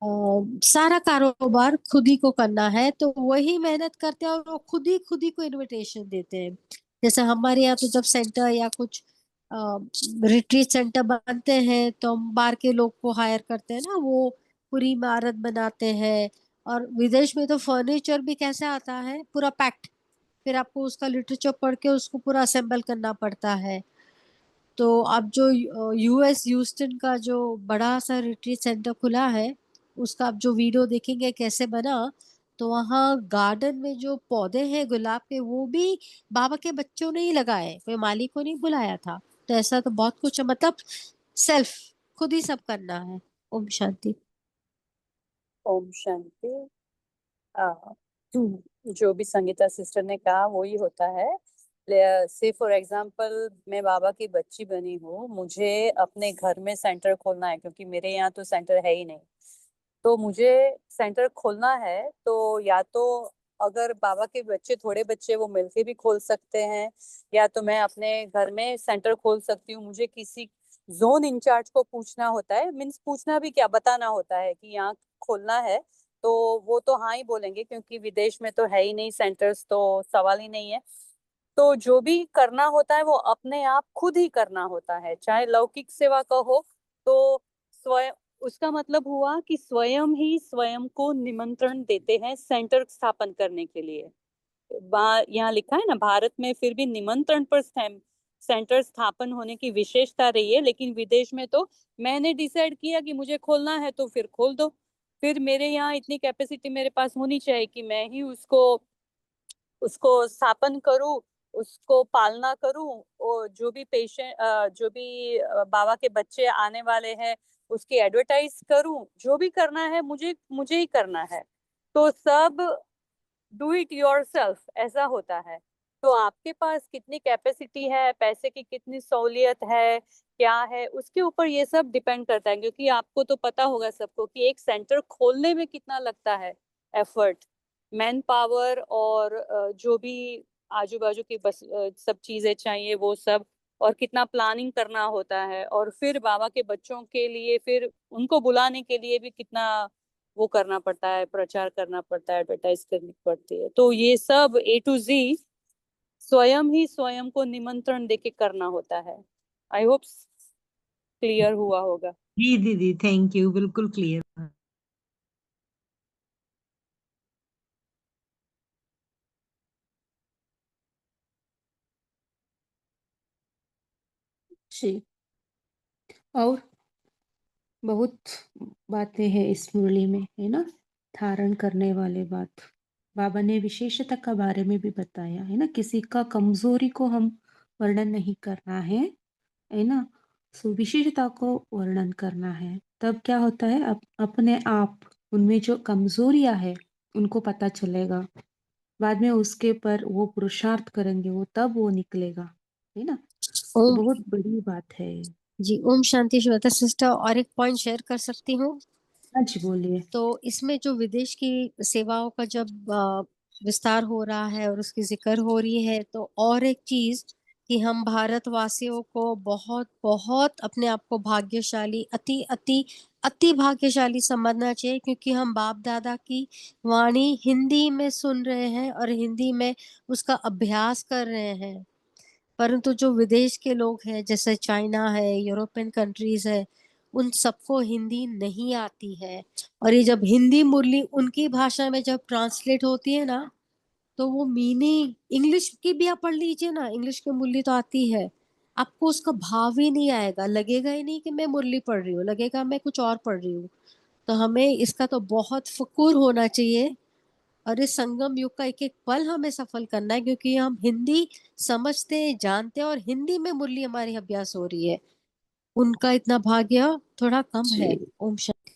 सारा कारोबार खुद ही को करना है, तो वही मेहनत करते हैं और वो खुद ही को इनविटेशन देते हैं। जैसे हमारे यहाँ तो जब सेंटर या कुछ रिट्रीट सेंटर बनते हैं तो हम बाहर के लोग को हायर करते हैं ना, वो पूरी इमारत बनाते हैं। और विदेश में तो फर्नीचर भी कैसे आता है, पूरा पैक्ड, फिर आपको उसका लिटरेचर पढ़ के उसको पूरा असेंबल करना पड़ता है। तो अब जो यूएस ह्यूस्टन का जो बड़ा सा रिट्रीट सेंटर खुला है, उसका आप जो वीडियो देखेंगे कैसे बना, तो वहाँ गार्डन में जो पौधे हैं गुलाब के, वो भी बाबा के बच्चों ने ही लगाए, कोई माली को नहीं बुलाया था। तो ऐसा तो बहुत कुछ है, मतलब सेल्फ, खुद ही सब करना है। ओम शांति। ओम शांति। जो भी संगीता सिस्टर ने कहा वो ही होता है। से फॉर एग्जांपल मैं बाबा की बच्ची बनी हूँ, मुझे अपने घर में सेंटर खोलना है क्योंकि मेरे यहाँ तो सेंटर है ही नहीं। तो मुझे सेंटर खोलना है, तो या तो अगर बाबा के बच्चे थोड़े बच्चे वो मिलके भी खोल सकते हैं, या तो मैं अपने घर में सेंटर खोल सकती हूँ। मुझे किसी जोन इंचार्ज को पूछना होता है, मीन्स पूछना भी क्या, बताना होता है कि यहाँ खोलना है, तो वो तो हाँ ही बोलेंगे क्योंकि विदेश में तो है ही नहीं सेंटर्स, तो सवाल ही नहीं है। तो जो भी करना होता है वो अपने आप खुद ही करना होता है, चाहे लौकिक सेवा का हो तो स्वयं। उसका मतलब हुआ कि स्वयं ही स्वयं को निमंत्रण देते हैं सेंटर स्थापन करने के लिए। यहाँ लिखा है ना, भारत में फिर भी निमंत्रण पर सेंटर स्थापन होने की विशेषता रही है, लेकिन विदेश में तो मैंने डिसाइड किया कि मुझे खोलना है तो फिर खोल दो। फिर मेरे यहाँ इतनी कैपेसिटी मेरे पास होनी चाहिए कि मैं ही उसको उसको स्थापन करूं, उसको पालना करूं, और जो भी पेशेंट, जो भी बाबा के बच्चे आने वाले हैं उसकी एडवर्टाइज करूं। जो भी करना है मुझे मुझे ही करना है। तो सब डू इट योरसेल्फ ऐसा होता है। तो आपके पास कितनी कैपेसिटी है, पैसे की कितनी सहूलियत है, क्या है, उसके ऊपर ये सब डिपेंड करता है। क्योंकि आपको तो पता होगा सबको कि एक सेंटर खोलने में कितना लगता है एफर्ट, मैन पावर, और जो भी आजू बाजू की बस सब चीजें चाहिए वो सब, और कितना प्लानिंग करना होता है। और फिर बाबा के बच्चों के लिए फिर उनको बुलाने के लिए भी कितना वो करना पड़ता है, प्रचार करना पड़ता है, एडवर्टाइज करनी पड़ती है। तो ये सब A to Z स्वयं ही स्वयं को निमंत्रण देके करना होता है। आई होप क्लियर हुआ होगा। जी दीदी, थैंक यू, बिल्कुल क्लियर। जी, और बहुत बातें हैं इस मुरली में, है ना। धारण करने वाले बात बाबा ने विशेषता का बारे में भी बताया है ना। किसी का कमजोरी को हम वर्णन नहीं करना है ना। सो विशेषता को वर्णन करना है, तब क्या होता है, अपने आप उनमें जो कमजोरियां है उनको पता चलेगा। बाद में उसके पर वो पुरुषार्थ करेंगे, वो तब वो निकलेगा, है ना। तो ओम बहुत बड़ी बात है। जी, ओम शांति श्वेता सिस्टर, और एक पॉइंट शेयर कर सकती हूँ? हाँ जी, बोलिए। तो इसमें जो विदेश की सेवाओं का जब विस्तार हो रहा है और उसकी जिक्र हो रही है, तो और एक चीज कि हम भारतवासियों को बहुत बहुत अपने आप को भाग्यशाली, अति अति अति भाग्यशाली समझना चाहिए, क्योंकि हम बाप दादा की वाणी हिंदी में सुन रहे हैं और हिंदी में उसका अभ्यास कर रहे हैं। परंतु जो विदेश के लोग हैं, जैसे चाइना है, यूरोपियन कंट्रीज है, उन सबको हिंदी नहीं आती है। और ये जब हिंदी मुरली उनकी भाषा में जब ट्रांसलेट होती है ना, तो वो मीनिंग इंग्लिश की भी आप पढ़ लीजिए ना, इंग्लिश की मुरली तो आती है, आपको उसका भाव ही नहीं आएगा, लगेगा ही नहीं कि मैं मुरली पढ़ रही हूँ, लगेगा मैं कुछ और पढ़ रही हूँ। तो हमें इसका तो बहुत फक्र होना चाहिए, और इस संगम युग का एक एक पल हमें सफल करना है, क्योंकि हम हिंदी समझते हैं, जानते हैं, और हिंदी में मुरली हमारी अभ्यास हो रही है। उनका इतना भाग्य थोड़ा कम है। जी। ओम शांति।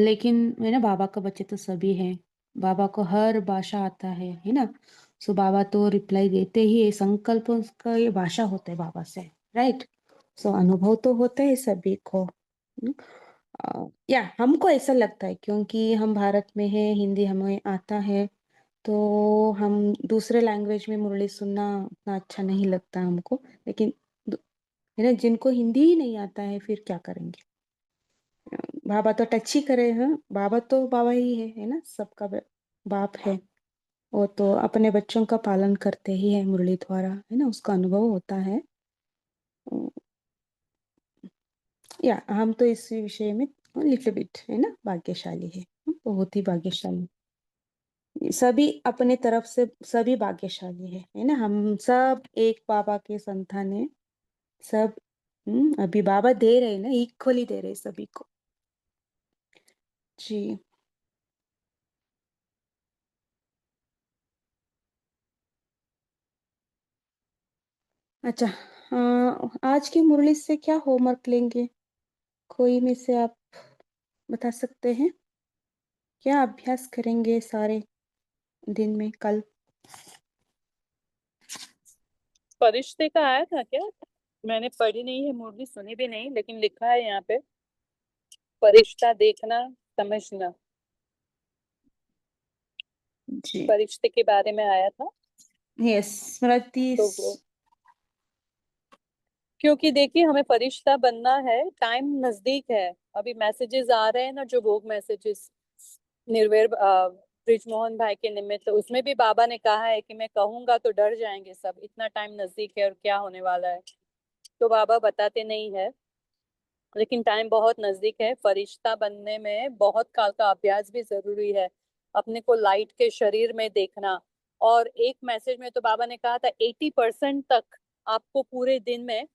लेकिन है ना, बाबा का बच्चे तो सभी हैं, बाबा को हर भाषा आता है ना। सो बाबा तो रिप्लाई देते ही है, संकल्प का ये भाषा होता है बाबा से, राइट। सो अनुभव तो होता है सभी को। या हमको ऐसा लगता है क्योंकि हम भारत में हैं, हिंदी हमें आता है, तो हम दूसरे लैंग्वेज में मुरली सुनना उतना अच्छा नहीं लगता हमको। लेकिन है ना, जिनको हिंदी ही नहीं आता है फिर क्या करेंगे। बाबा तो टच ही करे हैं, बाबा तो बाबा ही है ना, सबका बाप है। वो तो अपने बच्चों का पालन करते ही है मुरली द्वारा, है ना, उसका अनुभव होता है। या हम तो इस विषय में लिटिल बिट है ना भाग्यशाली है, बहुत ही भाग्यशाली। सभी अपने तरफ से सभी भाग्यशाली है ना, हम सब एक बाबा के संतान है सब। अभी बाबा दे रहे ना, इक्वली दे रहे सभी को जी। अच्छा, आज की मुरली से क्या होमवर्क लेंगे, कोई में से आप बता सकते हैं? क्या अभ्यास करेंगे सारे दिन में कल? फरिश्ते का आया था क्या? मैंने पढ़ी नहीं है मुरली, सुनी भी नहीं, लेकिन लिखा है यहाँ पे फरिश्ता देखना समझना, जी फरिश्ते के बारे में आया था। यस, स्मृति तो वो क्योंकि देखिए हमें फरिश्ता बनना है, टाइम नजदीक है। अभी मैसेजेस आ रहे हैं ना, जो भोग मैसेजेस निर्वैर ब्रिजमोहन भाई के निमित्त, तो उसमें भी बाबा ने कहा है कि मैं कहूंगा तो डर जाएंगे सब, इतना टाइम नजदीक है और क्या होने वाला है। तो बाबा बताते नहीं है, लेकिन टाइम बहुत नजदीक है। फरिश्ता बनने में बहुत काल का अभ्यास भी जरूरी है, अपने को लाइट के शरीर में देखना। और एक मैसेज में तो बाबा ने कहा था 80% तक आपको पूरे दिन में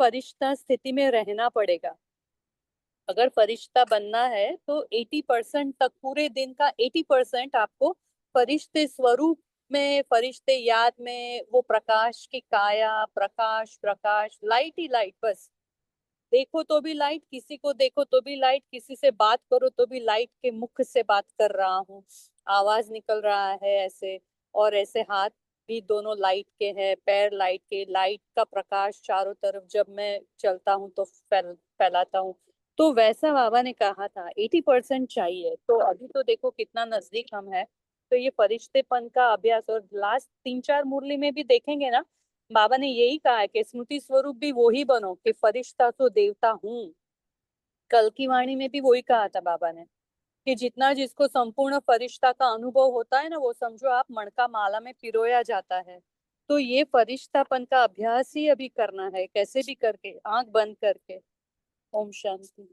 फरिश्ता स्थिति में रहना पड़ेगा। अगर फरिश्ता बनना है तो 80% तक, पूरे दिन का 80% आपको फरिश्ते स्वरूप में, फरिश्ते याद में, वो प्रकाश की काया, प्रकाश प्रकाश, लाइट ही लाइट, बस देखो तो भी लाइट, किसी को देखो तो भी लाइट, किसी से बात करो तो भी लाइट के मुख से बात कर रहा हूँ, आवाज निकल रहा है ऐसे, और ऐसे हाथ भी दोनों लाइट के हैं, पैर लाइट के, लाइट का प्रकाश चारों तरफ जब मैं चलता हूँ तो फैलाता हूँ। तो वैसा बाबा ने कहा था 80% चाहिए। तो अभी तो देखो कितना नजदीक हम है। तो ये फरिश्तेपन का अभ्यास, और लास्ट 3-4 मुरली में भी देखेंगे ना, बाबा ने यही कहा है कि स्मृति स्वरूप भी वो ही बनो कि फरिश्ता तो देवता हूँ। कल की वाणी में भी वही कहा था बाबा ने कि जितना जिसको संपूर्ण फरिश्ता का अनुभव होता है ना, वो समझो आप मणका माला में पिरोया जाता है। तो ये फरिश्तापन का अभ्यास ही अभी करना है, कैसे भी करके, आंख बंद करके। ओम शांति।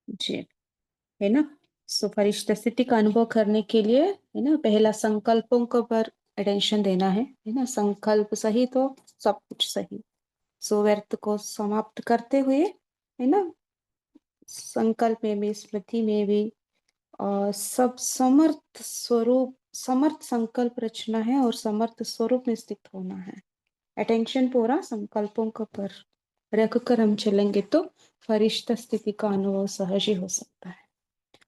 जी है ना, सो फरिश्ता स्थिति का अनुभव करने के लिए है ना, पहला संकल्पों को पर अटेंशन देना है ना, संकल्प सही तो सब कुछ सही। सो व्यर्थ को समाप्त करते हुए है ना, संकल्प में भी स्मृति में भी और सब समर्थ स्वरूप, समर्थ संकल्प रचना है और समर्थ स्वरूप में स्थित होना है। अटेंशन पूरा संकल्पों को पर रख कर हम चलेंगे तो फरिश्ता स्थिति का अनुभव सहज ही हो सकता है।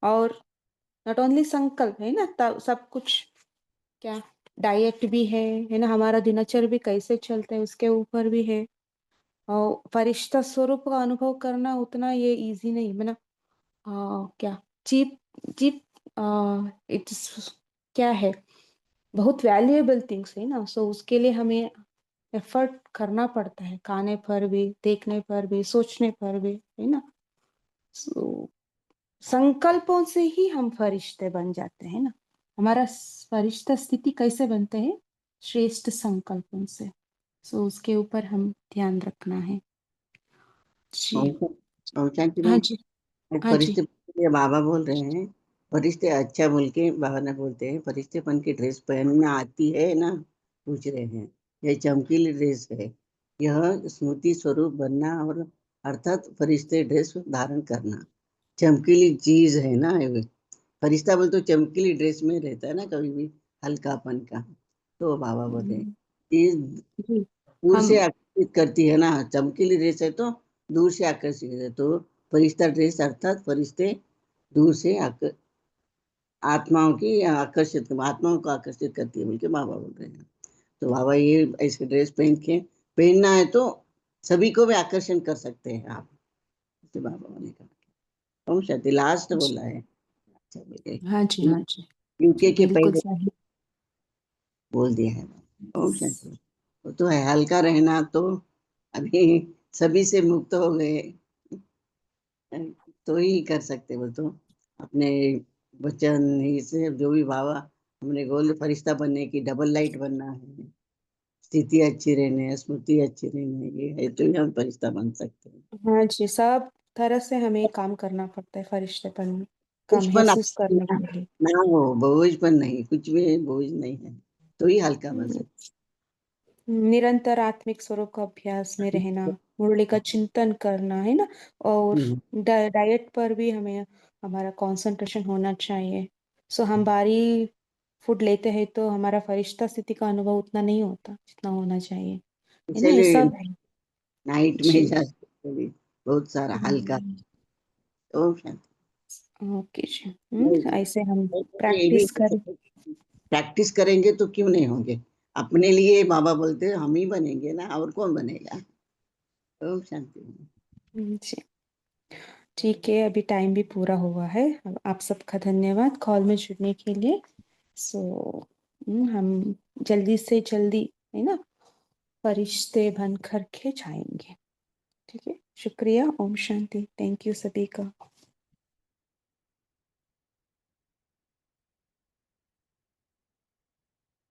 और नॉट ओनली संकल्प है ना, तब सब कुछ, क्या डाइट भी है ना, हमारा दिनचर्या भी कैसे चलता है उसके ऊपर भी है। और फरिश्ता स्वरूप का अनुभव करना उतना ये इजी नहीं है ना, क्या चीप चीप इट्स क्या है, बहुत वैल्यूएबल थिंग्स है ना। सो उसके लिए हमें एफर्ट करना पड़ता है, खाने पर भी, देखने पर भी, सोचने पर भी, है ना। सो संकल्पों से ही हम फरिश्ते बन जाते हैं ना। हमारा फरिश्ता स्थिति कैसे बनते हैं? श्रेष्ठ संकल्पों से। सो उसके ऊपर हम ध्यान रखना है जी। और शांति हाँ में जी, आज हाँ जी। फरिश्ते ये बाबा बोल रहे हैं, फरिश्ते अच्छा बोल के बाबा ने बोलते हैं, फरिश्तेपन की ड्रेस पहनना आती है ना, पूछ रहे हैं। यह चमकीली ड्रेस है, यह स्मृति स्वरूप बनना, और अर्थात फरिश्ते ड्रेस धारण करना चमकीली चीज है ना। ये फरिश्ता बोल तो चमकीली ड्रेस में रहता है ना, कभी भी हल्कापन का। तो बाबा बोले ये जी दूर हम से आकर्षित करती है ना, चमकीली ड्रेस है तो दूर से आकर्षित है। तो फरिश्ता ड्रेस अर्थात फरिश्ते दूर से आत्माओं की आकर्षित, आत्माओं को आकर्षित करती है बोल के बाबा बोल रहे हैं। तो बाबा ये ऐसे ड्रेस पहन के पहनना है तो सभी को भी आकर्षण कर सकते हैं आप, तो बाबा ने कहा। ओम शांति लास्ट बोला है। अच्छा बोले हाँ जी, हाँ जी, यूके के बिल्कुल पहले सही। बोल दिया है। ओम शांति। वो तो है हल्का रहना, तो अभी सभी से मुक्त हो गए तो ही कर सकते। वो तो अपने वचन ही से जो भी भावा हमने गोल फरिश्ता बनने की, डबल लाइट बनना है, स्थिति अच्छी रहने है, स्मृति अच्छी रहने है, ये है तो ही हम फरिश्ता बन सकते हैं। हाँ जी, सब तरह से हमें काम करना पड़ता है फरिश्तेपन का बोझपन महसूस करने के लिए। ना हो, बोझपन नहीं, कुछ भी बोझ नहीं है तो ही हल्का बन सकते। निरंतर आत्मिक स्वरूप का अभ्यास में रहना, मुरली का चिंतन करना है ना, और डाइट पर भी हमें हमारा कंसंट्रेशन होना चाहिए। सो हम भारी फूड लेते हैं तो हमारा फरिश्ता स्थिति का अनुभव उतना नहीं होता जितना होना चाहिए, है ना, ये इसलिए सब है। नाइट में जी। जाते कभी बहुत सारा हल्का। ओम शांति। ओके जी। नहीं, ऐसे हम ये भी प्रैक्टिस करें। प्रैक्टिस करेंगे तो क्यों नहीं होंगे। अपने लिए बाबा बोलते हैं हम ही बनेंगे ना, और कौन बनेगा। ओम शांति। जी, ठीक है, अभी टाइम भी पूरा हुआ है। अब आप सबका धन्यवाद कॉल में जुड़ने के लिए। सो हम जल्दी से जल्दी, है ना, फरिश्ते बन करके जाएंगे। ठीक है, शुक्रिया। ओम शांति। थैंक यू सभी का।